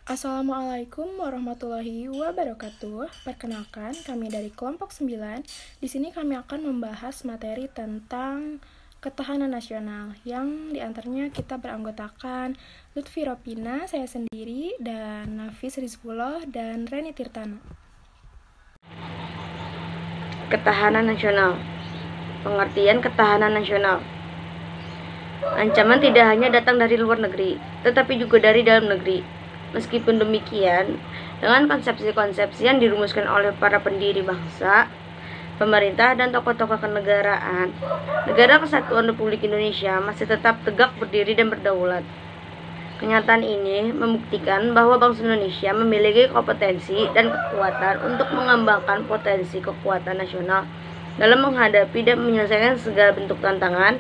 Assalamualaikum warahmatullahi wabarakatuh. Perkenalkan, kami dari kelompok 9. Di sini kami akan membahas materi tentang ketahanan nasional yang diantaranya kita beranggotakan Lutfi Ropina, saya sendiri, dan Nafis Rizkullah dan Reni Tirtana. Ketahanan nasional. Pengertian ketahanan nasional. Ancaman tidak hanya datang dari luar negeri, tetapi juga dari dalam negeri. Meskipun demikian, dengan konsepsi-konsepsi yang dirumuskan oleh para pendiri bangsa, pemerintah, dan tokoh-tokoh kenegaraan, Negara Kesatuan Republik Indonesia masih tetap tegak berdiri dan berdaulat. Kenyataan ini membuktikan bahwa bangsa Indonesia memiliki kompetensi dan kekuatan untuk mengembangkan potensi kekuatan nasional dalam menghadapi dan menyelesaikan segala bentuk tantangan,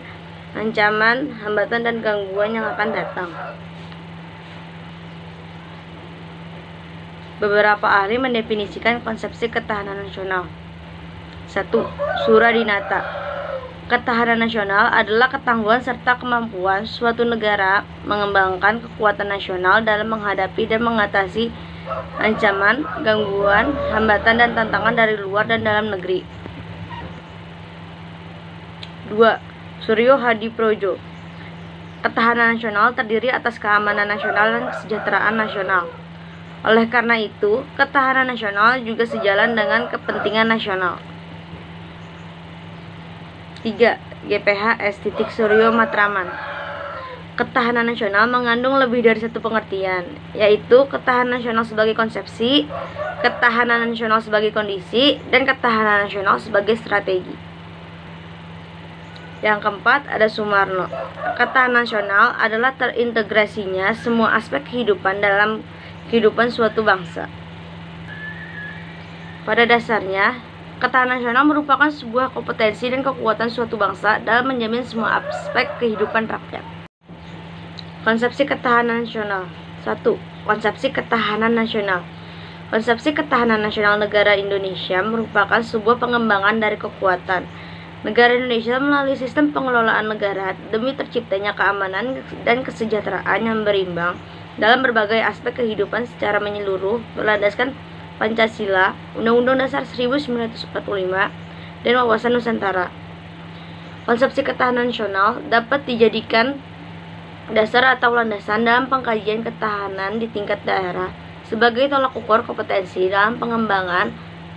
ancaman, hambatan, dan gangguan yang akan datang. Beberapa ahli mendefinisikan konsepsi ketahanan nasional. 1. Suradinata. Ketahanan nasional adalah ketangguhan serta kemampuan suatu negara mengembangkan kekuatan nasional dalam menghadapi dan mengatasi ancaman, gangguan, hambatan, dan tantangan dari luar dan dalam negeri. 2. Suryo Hadiprojo. Ketahanan nasional terdiri atas keamanan nasional dan kesejahteraan nasional. Oleh karena itu, ketahanan nasional juga sejalan dengan kepentingan nasional. 3. GPH S. Suryo Matraman. Ketahanan nasional mengandung lebih dari satu pengertian, yaitu ketahanan nasional sebagai konsepsi, ketahanan nasional sebagai kondisi, dan ketahanan nasional sebagai strategi. Yang keempat, ada Sumarno. Ketahanan nasional adalah terintegrasinya semua aspek kehidupan dalam kehidupan suatu bangsa. Pada dasarnya, ketahanan nasional merupakan sebuah kompetensi dan kekuatan suatu bangsa dalam menjamin semua aspek kehidupan rakyat. Konsepsi ketahanan nasional. 1. Konsepsi ketahanan nasional. Konsepsi ketahanan nasional negara Indonesia merupakan sebuah pengembangan dari kekuatan negara Indonesia melalui sistem pengelolaan negara demi terciptanya keamanan dan kesejahteraan yang berimbang dalam berbagai aspek kehidupan secara menyeluruh berlandaskan Pancasila, Undang-Undang Dasar 1945, dan wawasan Nusantara. Konsepsi ketahanan nasional dapat dijadikan dasar atau landasan dalam pengkajian ketahanan di tingkat daerah sebagai tolak ukur kompetensi dalam pengembangan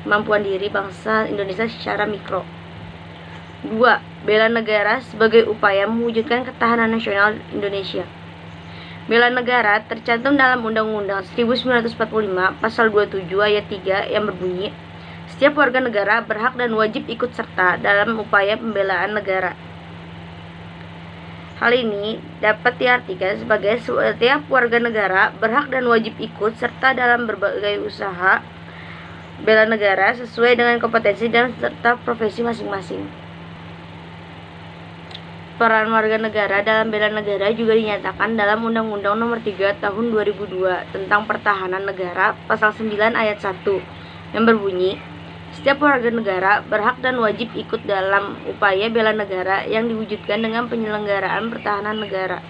kemampuan diri bangsa Indonesia secara mikro. 2. Bela negara sebagai upaya mewujudkan ketahanan nasional Indonesia. Bela negara tercantum dalam Undang-Undang 1945 Pasal 27 Ayat 3 yang berbunyi, setiap warga negara berhak dan wajib ikut serta dalam upaya pembelaan negara. Hal ini dapat diartikan sebagai setiap warga negara berhak dan wajib ikut serta dalam berbagai usaha bela negara sesuai dengan kompetensi dan serta profesi masing-masing. Peran warga negara dalam bela negara juga dinyatakan dalam Undang-Undang Nomor 3 Tahun 2002 tentang Pertahanan Negara Pasal 9 Ayat 1 yang berbunyi, setiap warga negara berhak dan wajib ikut dalam upaya bela negara yang diwujudkan dengan penyelenggaraan pertahanan negara.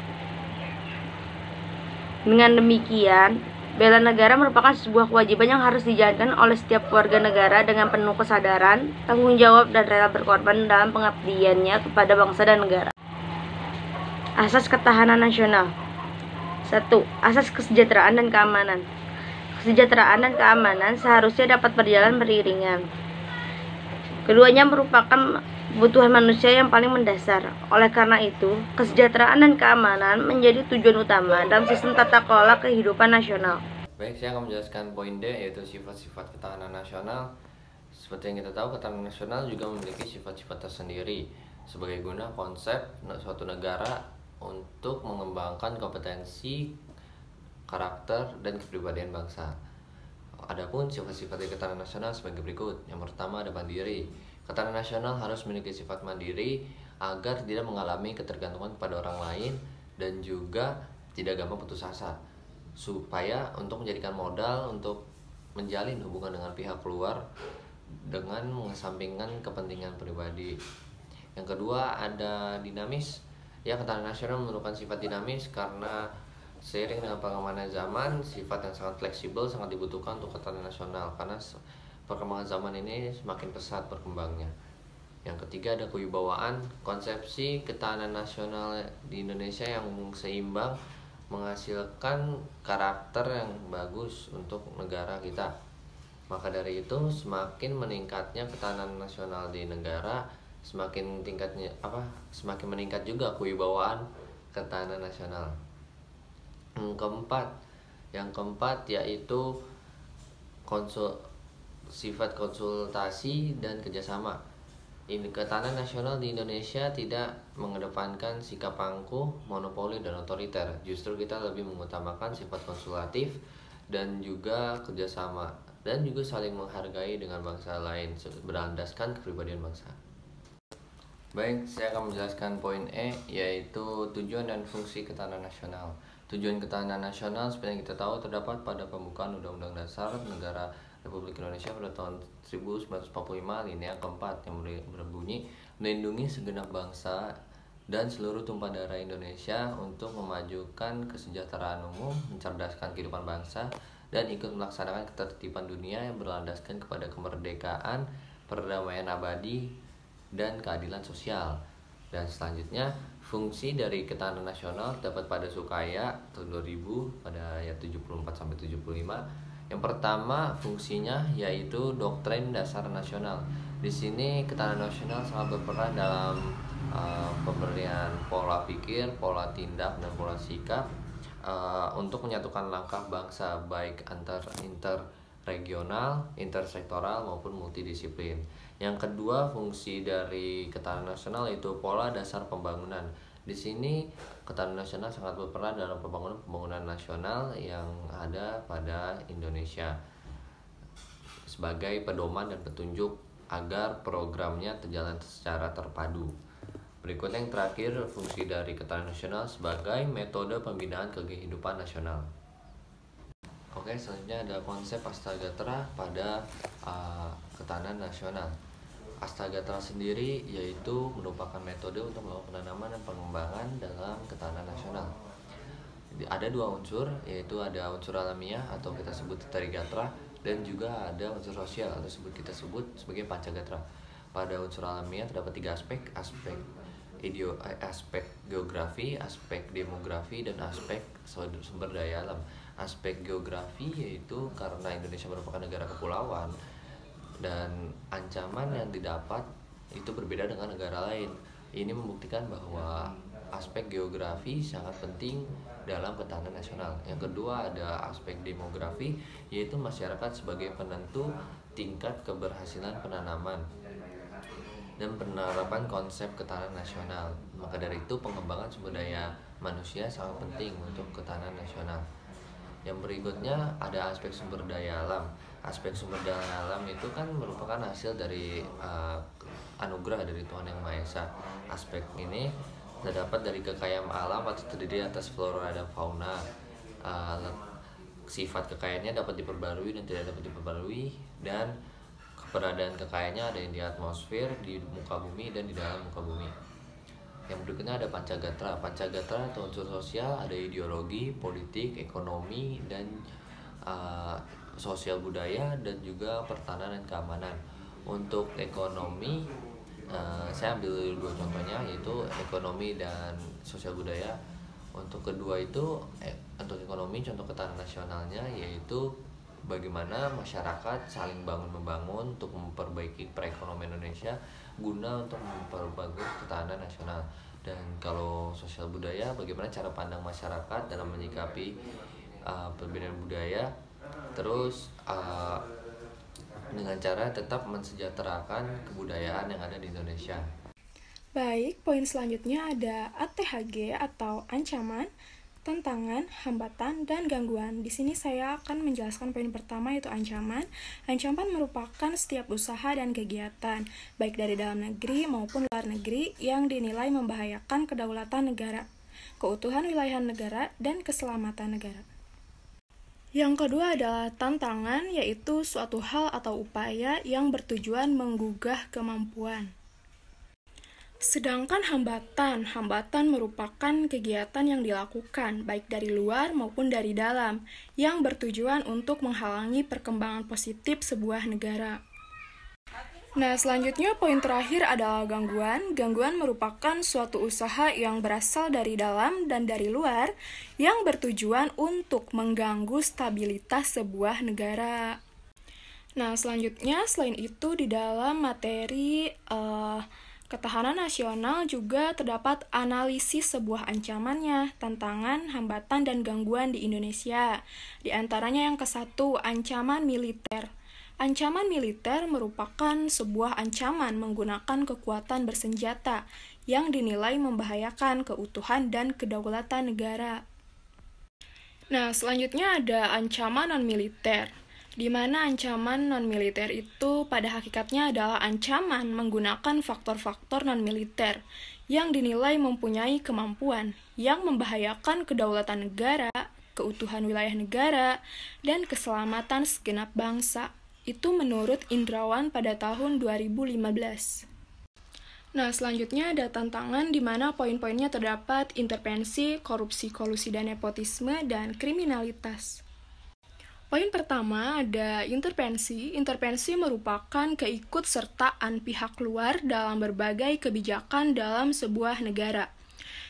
Dengan demikian, bela negara merupakan sebuah kewajiban yang harus dijalankan oleh setiap warga negara dengan penuh kesadaran, tanggung jawab, dan rela berkorban dalam pengabdiannya kepada bangsa dan negara. Asas ketahanan nasional. 1. Asas kesejahteraan dan keamanan. Kesejahteraan dan keamanan seharusnya dapat berjalan beriringan. Keduanya merupakan kebutuhan manusia yang paling mendasar. Oleh karena itu, kesejahteraan dan keamanan menjadi tujuan utama dalam sistem tata kelola kehidupan nasional. Baik, saya akan menjelaskan poin D, yaitu sifat-sifat ketahanan nasional. Seperti yang kita tahu, ketahanan nasional juga memiliki sifat-sifat tersendiri sebagai guna konsep suatu negara untuk mengembangkan kompetensi, karakter, dan kepribadian bangsa. Adapun sifat-sifat ketahanan nasional sebagai berikut. Yang pertama ada mandiri. Ketahanan nasional harus memiliki sifat mandiri agar tidak mengalami ketergantungan pada orang lain dan juga tidak gampang putus asa, supaya untuk menjadikan modal untuk menjalin hubungan dengan pihak luar dengan mengesampingkan kepentingan pribadi. Yang kedua ada dinamis. Ya, ketahanan nasional memerlukan sifat dinamis karena Seiring dengan perkembangan zaman, sifat yang sangat fleksibel sangat dibutuhkan untuk ketahanan nasional karena perkembangan zaman ini semakin pesat berkembangnya. Yang ketiga ada kewibawaan. Konsepsi ketahanan nasional di Indonesia yang seimbang menghasilkan karakter yang bagus untuk negara kita. Maka dari itu, semakin meningkatnya ketahanan nasional di negara, semakin meningkat juga kewibawaan ketahanan nasional. Yang keempat yaitu sifat konsultasi dan kerjasama. Ketahanan nasional di Indonesia tidak mengedepankan sikap angkuh, monopoli, dan otoriter. Justru kita lebih mengutamakan sifat konsultatif dan juga kerjasama, dan juga saling menghargai dengan bangsa lain berlandaskan kepribadian bangsa. Baik, saya akan menjelaskan poin E, yaitu tujuan dan fungsi ketahanan nasional. Tujuan ketahanan nasional seperti yang kita tahu terdapat pada pembukaan Undang-Undang Dasar Negara Republik Indonesia pada tahun 1945 alinea keempat yang berbunyi melindungi segenap bangsa dan seluruh tumpah darah Indonesia untuk memajukan kesejahteraan umum, mencerdaskan kehidupan bangsa, dan ikut melaksanakan ketertiban dunia yang berlandaskan kepada kemerdekaan, perdamaian abadi, dan keadilan sosial. Dan selanjutnya, fungsi dari ketahanan nasional dapat pada Sukaya tahun 2000 pada ayat 74-75. Yang pertama, fungsinya yaitu doktrin dasar nasional. Di sini ketahanan nasional sangat berperan dalam pemberian pola pikir, pola tindak, dan pola sikap untuk menyatukan langkah bangsa baik interregional, intersektoral maupun multidisiplin. Yang kedua, fungsi dari ketahanan nasional yaitu pola dasar pembangunan. Di sini ketahanan nasional sangat berperan dalam pembangunan nasional yang ada pada Indonesia sebagai pedoman dan petunjuk agar programnya berjalan secara terpadu. Berikutnya yang terakhir, fungsi dari ketahanan nasional sebagai metode pembinaan kehidupan nasional. Oke, selanjutnya ada konsep Astagatera pada ketahanan nasional. Astagatera sendiri yaitu merupakan metode untuk melakukan penanaman dan pengembangan dalam ketahanan nasional. Ada dua unsur, yaitu ada unsur alamiah atau kita sebut Trigatera, dan juga ada unsur sosial atau kita sebut sebagai Pancagatra. Pada unsur alamiah terdapat tiga aspek geografi, aspek demografi, dan aspek sumber daya alam. Aspek geografi yaitu karena Indonesia merupakan negara kepulauan dan ancaman yang didapat itu berbeda dengan negara lain. Ini membuktikan bahwa aspek geografi sangat penting dalam ketahanan nasional. Yang kedua ada aspek demografi, yaitu masyarakat sebagai penentu tingkat keberhasilan penanaman dan penerapan konsep ketahanan nasional. Maka dari itu pengembangan sumber daya manusia sangat penting untuk ketahanan nasional. Yang berikutnya ada aspek sumber daya alam. Aspek sumber daya alam itu kan merupakan hasil dari anugerah dari Tuhan Yang Maha Esa. Aspek ini terdapat dari kekayaan alam atau terdiri atas flora dan fauna. Sifat kekayaannya dapat diperbarui dan tidak dapat diperbarui, dan keberadaan kekayaannya ada di atmosfer, di muka bumi, dan di dalam muka bumi. Yang berikutnya ada Pancagatra. Pancagatra atau unsur sosial ada ideologi, politik, ekonomi, dan sosial budaya, dan juga pertahanan dan keamanan. Untuk ekonomi, saya ambil dua contohnya, yaitu ekonomi dan sosial budaya. Untuk kedua itu, untuk ekonomi, contoh ketahanan nasionalnya yaitu bagaimana masyarakat saling bangun-membangun untuk memperbaiki perekonomian Indonesia guna untuk memperbagus ketahanan nasional. Dan kalau sosial budaya, bagaimana cara pandang masyarakat dalam menyikapi perbedaan budaya, terus dengan cara tetap mensejahterakan kebudayaan yang ada di Indonesia. Baik, poin selanjutnya ada ATHG atau ancaman, tantangan, hambatan, dan gangguan. Di sini saya akan menjelaskan poin pertama, yaitu ancaman. Ancaman merupakan setiap usaha dan kegiatan, baik dari dalam negeri maupun luar negeri, yang dinilai membahayakan kedaulatan negara, keutuhan wilayah negara, dan keselamatan negara. Yang kedua adalah tantangan, yaitu suatu hal atau upaya yang bertujuan menggugah kemampuan. Sedangkan hambatan merupakan kegiatan yang dilakukan baik dari luar maupun dari dalam yang bertujuan untuk menghalangi perkembangan positif sebuah negara. Nah, selanjutnya poin terakhir adalah gangguan. Gangguan merupakan suatu usaha yang berasal dari dalam dan dari luar yang bertujuan untuk mengganggu stabilitas sebuah negara. Nah, selanjutnya selain itu di dalam materi ketahanan nasional juga terdapat analisis sebuah ancamannya, tantangan, hambatan, dan gangguan di Indonesia. Di antaranya yang ke-1, ancaman militer. Ancaman militer merupakan sebuah ancaman menggunakan kekuatan bersenjata yang dinilai membahayakan keutuhan dan kedaulatan negara. Nah, selanjutnya ada ancaman non-militer, di mana ancaman non-militer itu pada hakikatnya adalah ancaman menggunakan faktor-faktor non-militer yang dinilai mempunyai kemampuan yang membahayakan kedaulatan negara, keutuhan wilayah negara, dan keselamatan segenap bangsa. Itu menurut Indrawan pada tahun 2015. Nah, selanjutnya ada tantangan di mana poin-poinnya terdapat intervensi, korupsi, kolusi, dan nepotisme, dan kriminalitas. Poin pertama ada intervensi. Intervensi merupakan keikutsertaan pihak luar dalam berbagai kebijakan dalam sebuah negara.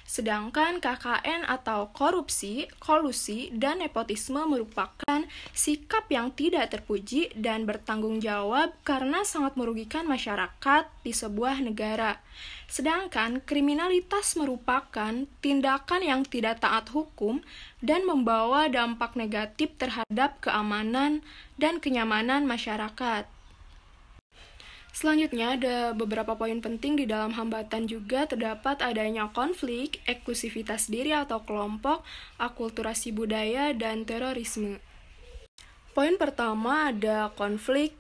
Sedangkan KKN atau korupsi, kolusi, dan nepotisme merupakan sikap yang tidak terpuji dan bertanggung jawab karena sangat merugikan masyarakat di sebuah negara. Sedangkan kriminalitas merupakan tindakan yang tidak taat hukum dan membawa dampak negatif terhadap keamanan dan kenyamanan masyarakat. Selanjutnya ada beberapa poin penting di dalam hambatan juga terdapat adanya konflik, eksklusivitas diri atau kelompok, akulturasi budaya, dan terorisme. Poin pertama ada konflik.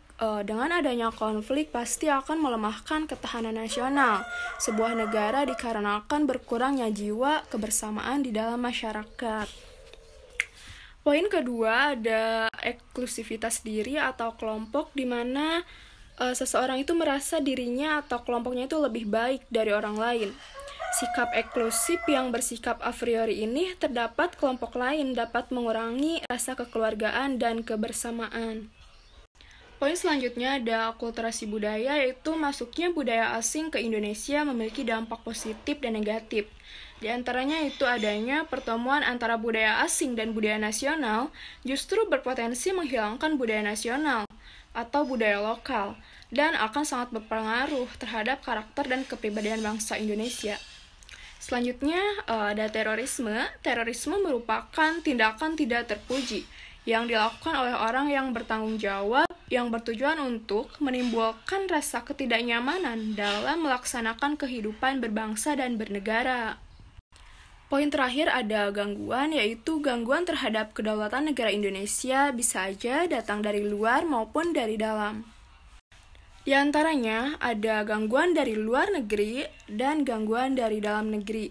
Dengan adanya konflik pasti akan melemahkan ketahanan nasional sebuah negara dikarenakan berkurangnya jiwa kebersamaan di dalam masyarakat. Poin kedua ada eksklusivitas diri atau kelompok di mana seseorang itu merasa dirinya atau kelompoknya itu lebih baik dari orang lain. Sikap eksklusif yang bersikap a priori ini terdapat kelompok lain dapat mengurangi rasa kekeluargaan dan kebersamaan. Poin selanjutnya ada akulturasi budaya, yaitu masuknya budaya asing ke Indonesia memiliki dampak positif dan negatif. Di antaranya itu adanya pertemuan antara budaya asing dan budaya nasional justru berpotensi menghilangkan budaya nasional atau budaya lokal dan akan sangat berpengaruh terhadap karakter dan kepribadian bangsa Indonesia. Selanjutnya ada terorisme. Terorisme merupakan tindakan tidak terpuji yang dilakukan oleh orang yang bertanggung jawab yang bertujuan untuk menimbulkan rasa ketidaknyamanan dalam melaksanakan kehidupan berbangsa dan bernegara. Poin terakhir ada gangguan, yaitu gangguan terhadap kedaulatan negara Indonesia bisa saja datang dari luar maupun dari dalam. Di antaranya ada gangguan dari luar negeri dan gangguan dari dalam negeri.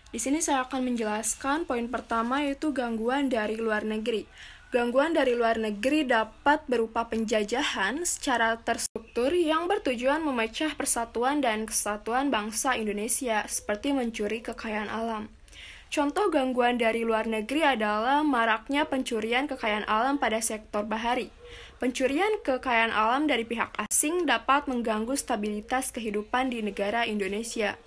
Di sini saya akan menjelaskan poin pertama, yaitu gangguan dari luar negeri. Gangguan dari luar negeri dapat berupa penjajahan secara terstruktur yang bertujuan memecah persatuan dan kesatuan bangsa Indonesia, seperti mencuri kekayaan alam. Contoh gangguan dari luar negeri adalah maraknya pencurian kekayaan alam pada sektor bahari. Pencurian kekayaan alam dari pihak asing dapat mengganggu stabilitas kehidupan di negara Indonesia.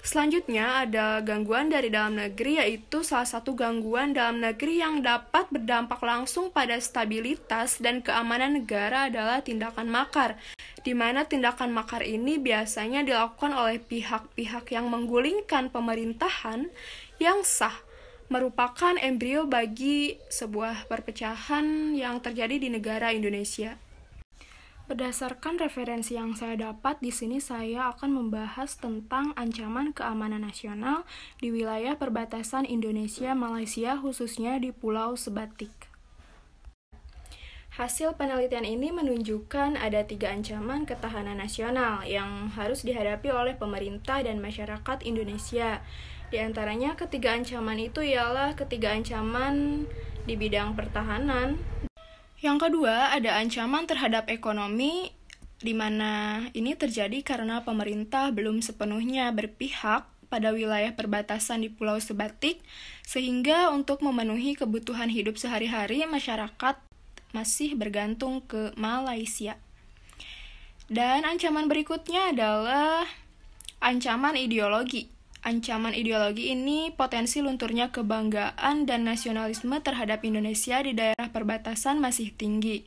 Selanjutnya ada gangguan dari dalam negeri, yaitu salah satu gangguan dalam negeri yang dapat berdampak langsung pada stabilitas dan keamanan negara adalah tindakan makar, di mana tindakan makar ini biasanya dilakukan oleh pihak-pihak yang menggulingkan pemerintahan yang sah, merupakan embrio bagi sebuah perpecahan yang terjadi di negara Indonesia. Berdasarkan referensi yang saya dapat, di sini saya akan membahas tentang ancaman keamanan nasional di wilayah perbatasan Indonesia-Malaysia, khususnya di Pulau Sebatik. Hasil penelitian ini menunjukkan ada 3 ancaman ketahanan nasional yang harus dihadapi oleh pemerintah dan masyarakat Indonesia. Di antaranya ketiga ancaman itu ialah ketiga ancaman di bidang pertahanan. Yang kedua, ada ancaman terhadap ekonomi, di mana ini terjadi karena pemerintah belum sepenuhnya berpihak pada wilayah perbatasan di Pulau Sebatik, sehingga untuk memenuhi kebutuhan hidup sehari-hari masyarakat masih bergantung ke Malaysia. Dan ancaman berikutnya adalah ancaman ideologi. Ancaman ideologi ini potensi lunturnya kebanggaan dan nasionalisme terhadap Indonesia di daerah perbatasan masih tinggi.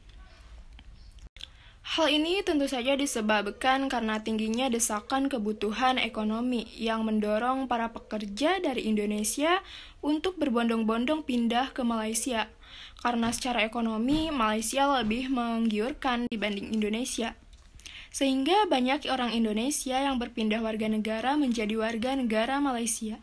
Hal ini tentu saja disebabkan karena tingginya desakan kebutuhan ekonomi yang mendorong para pekerja dari Indonesia untuk berbondong-bondong pindah ke Malaysia, karena secara ekonomi Malaysia lebih menggiurkan dibanding Indonesia. Sehingga banyak orang Indonesia yang berpindah warga negara menjadi warga negara Malaysia.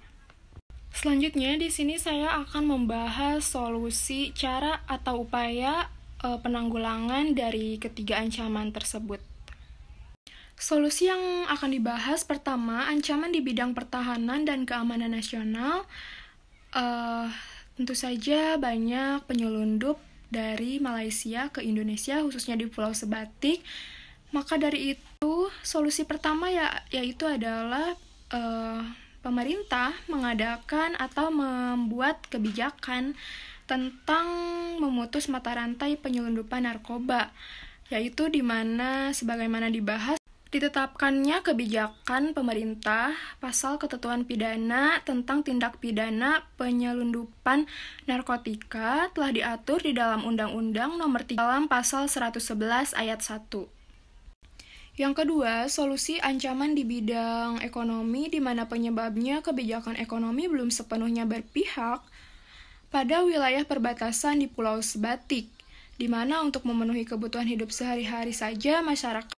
Selanjutnya di sini saya akan membahas solusi, cara atau upaya penanggulangan dari ketiga ancaman tersebut. Solusi yang akan dibahas pertama, ancaman di bidang pertahanan dan keamanan nasional. Tentu saja banyak penyelundup dari Malaysia ke Indonesia, khususnya di Pulau Sebatik. Maka dari itu, solusi pertama yaitu adalah pemerintah mengadakan atau membuat kebijakan tentang memutus mata rantai penyelundupan narkoba, yaitu di mana sebagaimana dibahas ditetapkannya kebijakan pemerintah pasal ketentuan pidana tentang tindak pidana penyelundupan narkotika telah diatur di dalam Undang-Undang Nomor 3 dalam pasal 111 ayat 1. Yang kedua, solusi ancaman di bidang ekonomi di mana penyebabnya kebijakan ekonomi belum sepenuhnya berpihak pada wilayah perbatasan di Pulau Sebatik, di mana untuk memenuhi kebutuhan hidup sehari-hari saja masyarakat